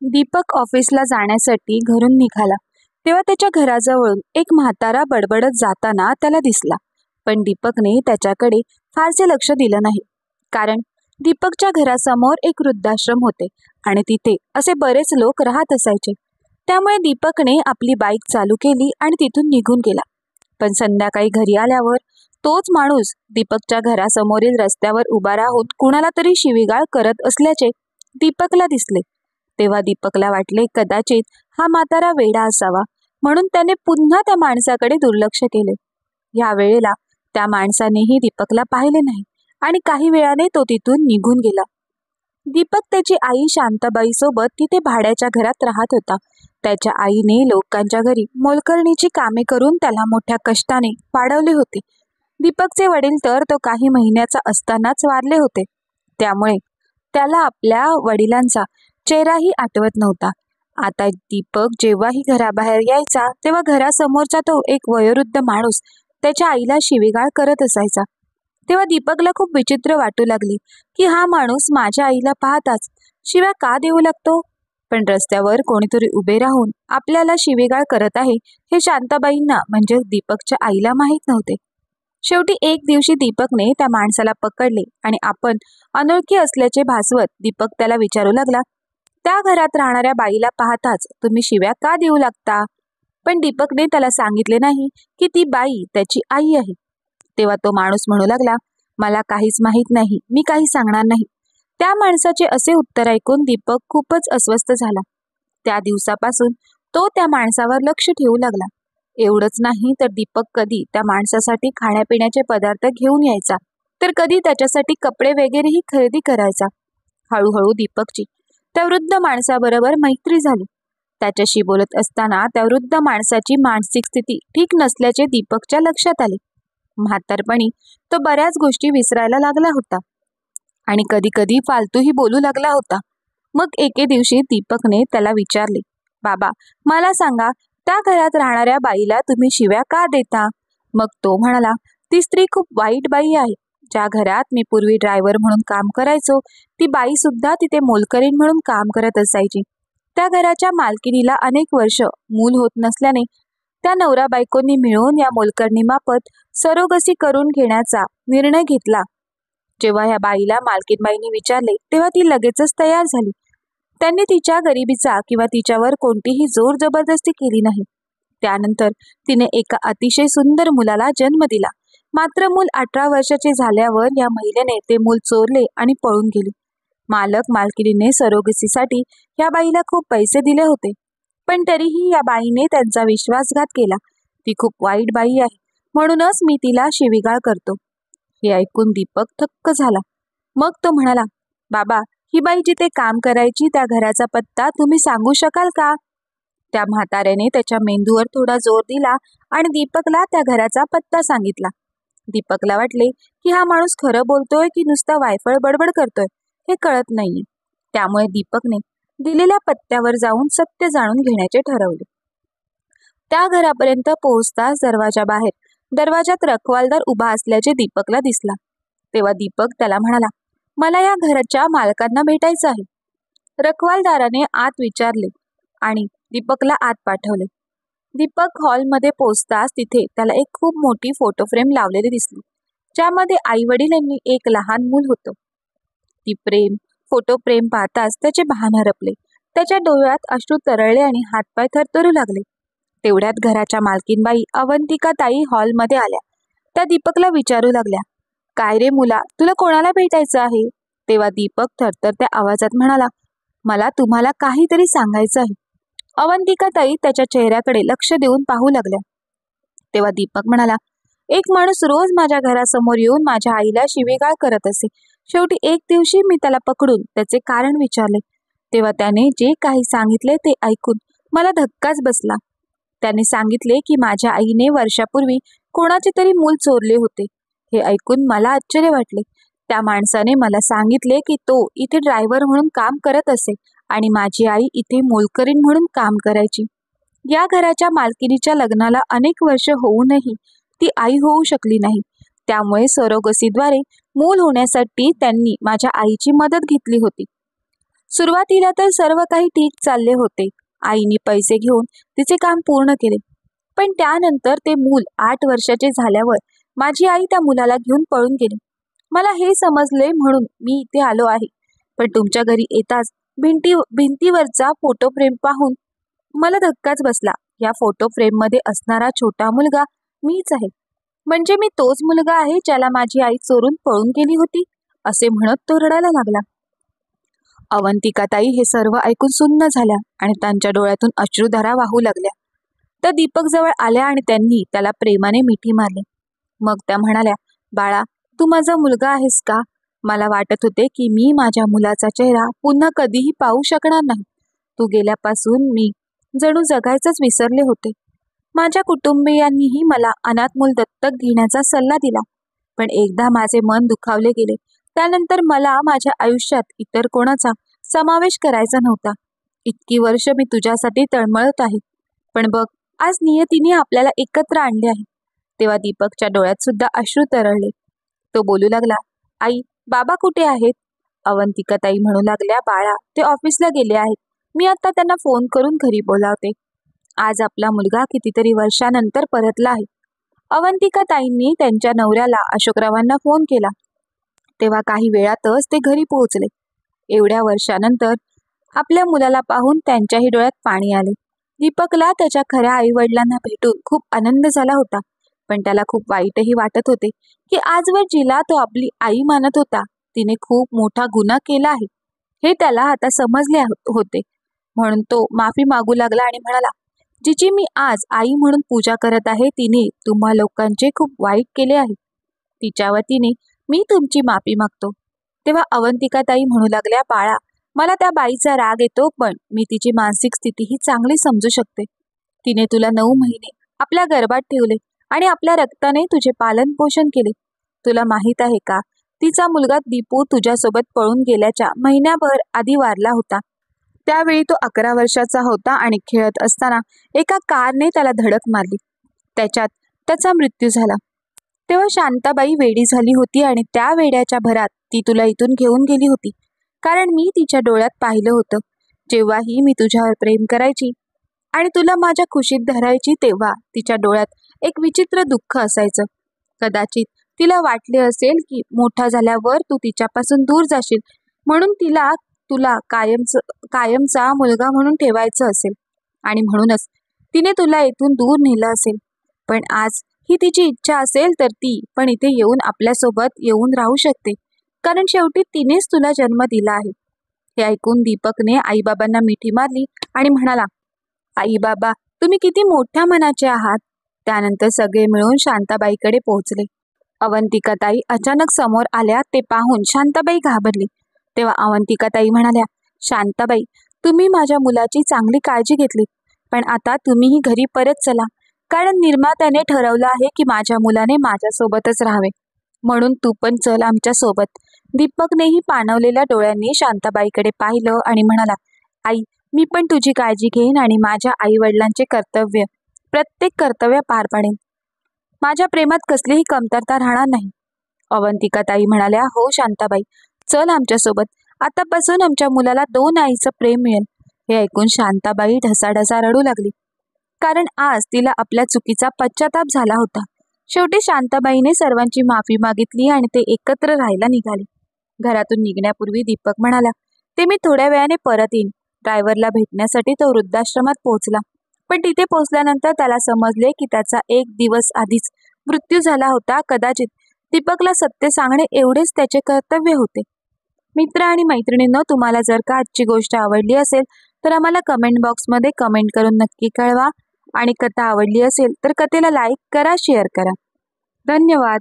दीपक ऑफिसला जाण्यासाठी घरून निघाला तेव्हा त्याच्या घराजवळून एक म्हातारा बडबडत जाताना त्याला दिसला. पण दीपकने त्याच्याकडे फारसे लक्ष दिलं नाही, कारण दीपकच्या घरासमोर एक वृद्धाश्रम होते आणि तिथे असे बरेच लोक राहत असायचे. त्यामुळे दीपकने आपली बाईक चालू केली आणि तिथून निघून गेला. पण संध्याकाळी घरी आल्यावर तोच माणूस दीपकच्या घरासमोरील रस्त्यावर उभा राहून कुणाला तरी शिवीगाळ करत असल्याचे दीपकला दिसले. तेव्हा दीपकला वाटले कदाचित हा म्हातारा वेडा असावा, म्हणून त्याने पुन्हा त्या माणसाकडे दुर्लक्ष केले. या वेळेला त्या माणसानेही दीपकला पाहिले नाही आणि काही वेळाने तो तिथून निघून गेला. दीपक त्याची आई शांताबाई सोबत तिथे भाड्याच्या घरात राहत होता. त्याच्या आईने लोकांच्या घरी मोलकरणीची कामे करून त्याला मोठ्या कष्टाने वाढवले होते. दीपकचे वडील तर तो काही महिन्याचा असतानाच वारले होते, त्यामुळे त्याला आपल्या वडिलांचा चेहराही आठवत नव्हता. आता दीपक जेव्हाही घराबाहेर यायचा तेव्हा घरासमोरचा तो एक वयोवृद्ध माणूस त्याच्या आईला शिवीगाळ करत असायचा. तेव्हा दीपकला खूप विचित्र वाटू लागली की हा माणूस माझ्या आईला पाहताच शिव्या का देऊ लागतो. पण रस्त्यावर कोणीतरी उभे राहून आपल्याला शिवीगाळ करत आहे हे शांताबाईंना म्हणजे दीपकच्या आईला माहीत नव्हते. शेवटी एक दिवशी दीपकने त्या माणसाला पकडले आणि आपण अनोळखी असल्याचे भासवत दीपक त्याला विचारू लागला, त्या घरात राहणाऱ्या बाईला पाहताच तुम्ही शिव्या का देऊ लागता. पण दीपकने त्याला सांगितले नाही की ती बाई त्याची आई आहे. तेव्हा तो माणूस म्हणू लागला, मला काहीच माहीत नाही, मी काही सांगणार नाही. त्या माणसाचे असे उत्तर ऐकून दीपक खूपच अस्वस्थ झाला. त्या दिवसापासून तो त्या माणसावर लक्ष ठेवू लागला. एवढंच नाही तर दीपक कधी त्या माणसासाठी खाण्यापिण्याचे पदार्थ घेऊन यायचा, तर कधी त्याच्यासाठी कपडे वगैरेही खरेदी करायचा. हळूहळू दीपकची त्या वृद्ध माणसाबरोबर मैत्री झाली. त्याच्याशी बोलत असताना त्या वृद्ध माणसाची मानसिक स्थिती ठीक नसल्याचे दीपकच्या लक्षात आले. म्हातारपणी तो बऱ्याच गोष्टी विसरायला लागला होता आणि कधी कधी फालतूही बोलू लागला होता. मग एके दिवशी दीपकने त्याला विचारले, बाबा मला सांगा, त्या घरात राहणाऱ्या बाईला तुम्ही शिव्या का देता. मग तो म्हणाला, ती स्त्री खूप वाईट बाई आहे. ज्या घरात मी पूर्वी ड्रायव्हर म्हणून काम करायचो ती बाई सुद्धा तिथे मोलकरीण म्हणून काम करत असायची. त्या घराच्या मालकिनीला अनेक वर्ष मूल होत नसल्याने त्या नवरा बायकोंनी मिळून या मोलकरणीमार्फत सरोगसी करून घेण्याचा निर्णय घेतला. जेव्हा ह्या बाईला मालकीनबाईंनी विचारले तेव्हा ती लगेचच तयार झाली. त्यांनी तिच्या गरिबीचा किंवा तिच्यावर कोणतीही जोर जबरदस्ती केली नाही. त्यानंतर तिने एका अतिशय सुंदर मुलाला जन्म दिला. मात्र मूल 18 वर्षाचे झाल्यावर या महिलेने ते मूल चोरले आणि पळून गेली. मालक मालकिनीने सरोगसीसाठी या बाईला खूप पैसे दिले होते, पण तरीही या बाईने त्यांचा विश्वासघात केला. ती खूप वाईट बाई आहे, म्हणूनच मी तिला शिवीगाळ करतो. हे ऐकून दीपक थक्क झाला. मग तो म्हणाला, बाबा ही बाई जिथे काम करायची त्या घराचा पत्ता तुम्ही सांगू शकाल का. त्या म्हाताऱ्याने त्याच्या मेंदूवर थोडा जोर दिला आणि दीपकला त्या घराचा पत्ता सांगितला. दीपकला वाटले की हा माणूस खरं बोलतोय की नुसता वायफळ बडबड करतोय हे कळत नाहीये. त्यामुळे दीपकने दिलेल्या पत्त्यावर जाऊन सत्य जाणून घेण्याचे ठरवले. त्या घरापर्यंत पोहोचताच दरवाजात रखवालदार उभा असल्याचे दीपकला दिसला. तेव्हा दीपक त्याला म्हणाला, मला या घराच्या मालकांना भेटायचं आहे. रखवालदाराने आत विचारले आणि दीपकला आत पाठवले. दीपक हॉलमध्ये पोहोचताच तिथे त्याला एक खूप मोठी फोटो फ्रेम लावलेली दिसली, ज्यामध्ये आई वडिलांनी एक लहान मूल होतं. फोटो फ्रेम पाहताच त्याचे भान हरपले. त्याच्या डोळ्यात अश्रू तरळले आणि हातपाय थरथरू लागले. तेवढ्यात घराच्या मालकीनबाई अवंतिका ताई हॉलमध्ये आल्या. त्या दीपकला विचारू लागल्या, काय रे मुला, तुला कोणाला भेटायचं आहे. तेव्हा दीपक थरथरत्या आवाजात म्हणाला, मला तुम्हाला काहीतरी सांगायचं आहे. अवंतिका ताई त्याच्या चेहऱ्याकडे लक्ष देऊन पाहू लागल्या. तेव्हा दीपक म्हणाला, एक माणूस रोज माझ्या घरासमोर येऊन माझ्या आईला शिवीगाळ करत असे. शेवटी एक दिवशी मी त्याला पकडून त्याचे कारण विचारले. तेव्हा त्याने जे काही सांगितले ते ऐकून मला धक्काच बसला. त्याने सांगितले की माझ्या आईने वर्षापूर्वी कोणाचे तरी मूल चोरले होते. हे ऐकून मला आश्चर्य वाटले. त्या माणसाने मला सांगितले की तो इथे ड्रायव्हर म्हणून काम करत असे आणि माझी आई इथे मोलकरीण म्हणून काम करायची. या घराच्या मालकिनीच्या लग्नाला अनेक वर्ष होऊनही ती आई होऊ शकली नाही. त्यामुळे सरोगसीद्वारे मूल होण्यासाठी त्यांनी माझ्या आईची मदत घेतली होती. सुरुवातीला तर सर्व काही ठीक चालले होते. आईने पैसे घेऊन तिचे काम पूर्ण केले. पण त्यानंतर ते मूल 8 वर्षाचे झाल्यावर माझी आई त्या मुलाला घेऊन पळून गेली. मला हे समजले म्हणून मी इथे आलो आहे. पण तुमच्या घरी येताच भिंतीवरचा फोटो फ्रेम पाहून मला धक्काच बसला. या फोटो फ्रेम मध्ये असणारा छोटा मुलगा मीच आहे. म्हणजे मी तोच मुलगा आहे ज्याला माझी आई चोरून पळून गेली होती, असे म्हणत तो रडायला लागला. अवंतिकाताई हे सर्व ऐकून सुन्न झाल्या आणि त्यांच्या डोळ्यातून अश्रुधारा वाहू लागल्या. त्या दीपक जवळ आल्या आणि त्यांनी त्याला प्रेमाने मिठी मारली. मग त्या म्हणाल्या, बाळा, तू माझा मुलगा आहेस का? मला वाटत होते की मी माझ्या मुलाचा चेहरा पुन्हा कधीही पाहू शकणार नाही. तू गेल्यापासून मी जणू जगायचंच विसरले होते. माझ्या कुटुंबियांनीही मला अनाथ मूल दत्तक घेण्याचा सल्ला दिला. पण एकदा माझे मन दुखावले गेले. त्यानंतर मला माझ्या आयुष्यात इतर कोणाचा समावेश करायचा नव्हता. इतकी वर्ष मी तुझ्यासाठी तळमळत आहे. पण बघ, आज नियतीने आपल्याला एकत्र आणले आहे. तेव्हा दीपकच्या डोळ्यात सुद्धा अश्रू तरळले. तो बोलू लागला, आई, बाबा कुठे आहेत? अवंतिकाताई म्हणू लागल्या, बाळा, ते ऑफिसला गेले आहेत. मी आता त्यांना फोन करून घरी बोलावते. आज आपला मुलगा कितीतरी वर्षानंतर परतला आहे. अवंतिकाताईंनी त्यांच्या नवऱ्याला अशोकरावांना फोन केला. तेव्हा काही वेळातच ते घरी पोहोचले. एवढ्या वर्षानंतर आपल्या मुलाला पाहून त्यांच्याही डोळ्यात पाणी आले. दीपकला त्याच्या खऱ्या आई वडिलांना भेटून खूप आनंद झाला होता. पण त्याला खूप वाईटही वाटत होते की आजवर जिला तो आपली आई मानत होता तिने खूप मोठा गुन्हा केला आहे हे त्याला आता समजले होते. म्हणून तो माफी मागू लागला आणि म्हणाला, जिची मी आज आई म्हणून पूजा करत आहे तिने तुम्हा लोकांचे खूप वाईट केले आहे. तिच्या वतीने मी तुमची माफी मागतो. तेव्हा अवंतिकाताई म्हणू लागल्या, बाळा, मला त्या बाईचा राग येतो, पण मी तिची मानसिक स्थितीही चांगली समजू शकते. तिने तुला 9 महिने आपल्या गर्भात ठेवले आणि आपल्या रक्ताने तुझे पालन पोषण केले. तुला माहित आहे का, तिचा मुलगा दीपू तुझ्यासोबत पळून गेल्याच्या महिन्याभर आधी वारला होता. त्यावेळी तो 11 वर्षाचा होता आणि खेळत असताना एका कारने त्याला धडक मारली. त्याच्यात त्याचा मृत्यू झाला. तेव्हा शांताबाई वेडी झाली होती आणि त्या वेड्याच्या भरात ती तुला इथून घेऊन गेली होती. कारण मी तिच्या डोळ्यात पाहिलं होतं. जेव्हाही मी तुझ्यावर प्रेम करायची आणि तुला माझ्या खुशीत धरायची तेव्हा तिच्या डोळ्यात एक विचित्र दुःख असायचं. कदाचित तिला वाटले असेल की मोठा झाल्यावर तू तिच्यापासून दूर जाशील, म्हणून तुला कायमचा मुलगा म्हणून ठेवायचं असेल आणि म्हणूनच तिने तुला इथून दूर नेलं असेल. पण आज ही तिची इच्छा असेल तर ती पण इथे येऊन आपल्यासोबत येऊन राहू शकते, कारण शेवटी तिनेच तुला जन्म दिला आहे. हे ऐकून दीपकने आईबाबांना मिठी मारली आणि म्हणाला, आई बाबा, तुम्ही किती मोठ्या मनाचे आहात. त्यानंतर सगळे मिळून शांताबाईकडे पोहोचले. अवंतिकाताई अचानक समोर आल्या ते पाहून शांताबाई घाबरली. तेव्हा अवंतिकाताई म्हणाल्या, शांताबाई, तुम्ही माझ्या मुलाची चांगली काळजी घेतली, पण आता तुम्हीही घरी परत चला, कारण निर्मात्याने ठरवलं आहे की माझ्या मुलाने माझ्यासोबतच राहावे. म्हणून तू पण चल आमच्या सोबत. दीपकनेही पाणवलेल्या डोळ्यांनी शांताबाईकडे पाहिलं आणि म्हणाला, आई, मी पण तुझी काळजी घेईन आणि माझ्या आई वडिलांचे प्रत्येक कर्तव्य पार पाडेन. माझ्या प्रेमात कसलीही कमतरता राहणार नाही. अवंतिकाताई म्हणाल्या, हो शांताबाई, चल आमच्यासोबत. आतापासून आमच्या मुलाला 2 आईचं प्रेम मिळेल. हे ऐकून शांताबाई ढसाढसा रडू लागली, कारण आज तिला आपल्या चुकीचा पश्चाताप झाला होता. शेवटी शांताबाईने सर्वांची माफी मागितली आणि ते एकत्र राहायला निघाले. घरातून निघण्यापूर्वी दीपक म्हणाला, ते मी थोड्या वेळाने परत येईन. ड्रायव्हरला भेटण्यासाठी तो वृद्धाश्रमात पोहोचला. पण तिथे पोहोचल्यानंतर त्याला समजले की त्याचा 1 दिवस आधीच मृत्यू झाला होता. कदाचित दीपकला सत्य सांगणे एवढेच त्याचे कर्तव्य होते. मित्र आणि मैत्रिणींनो, तुम्हाला जर का आजची गोष्ट आवडली असेल तर आम्हाला कमेंट बॉक्समध्ये कमेंट करून नक्की कळवा आणि कथा आवडली असेल तर कथेला लाईक करा, शेअर करा. धन्यवाद.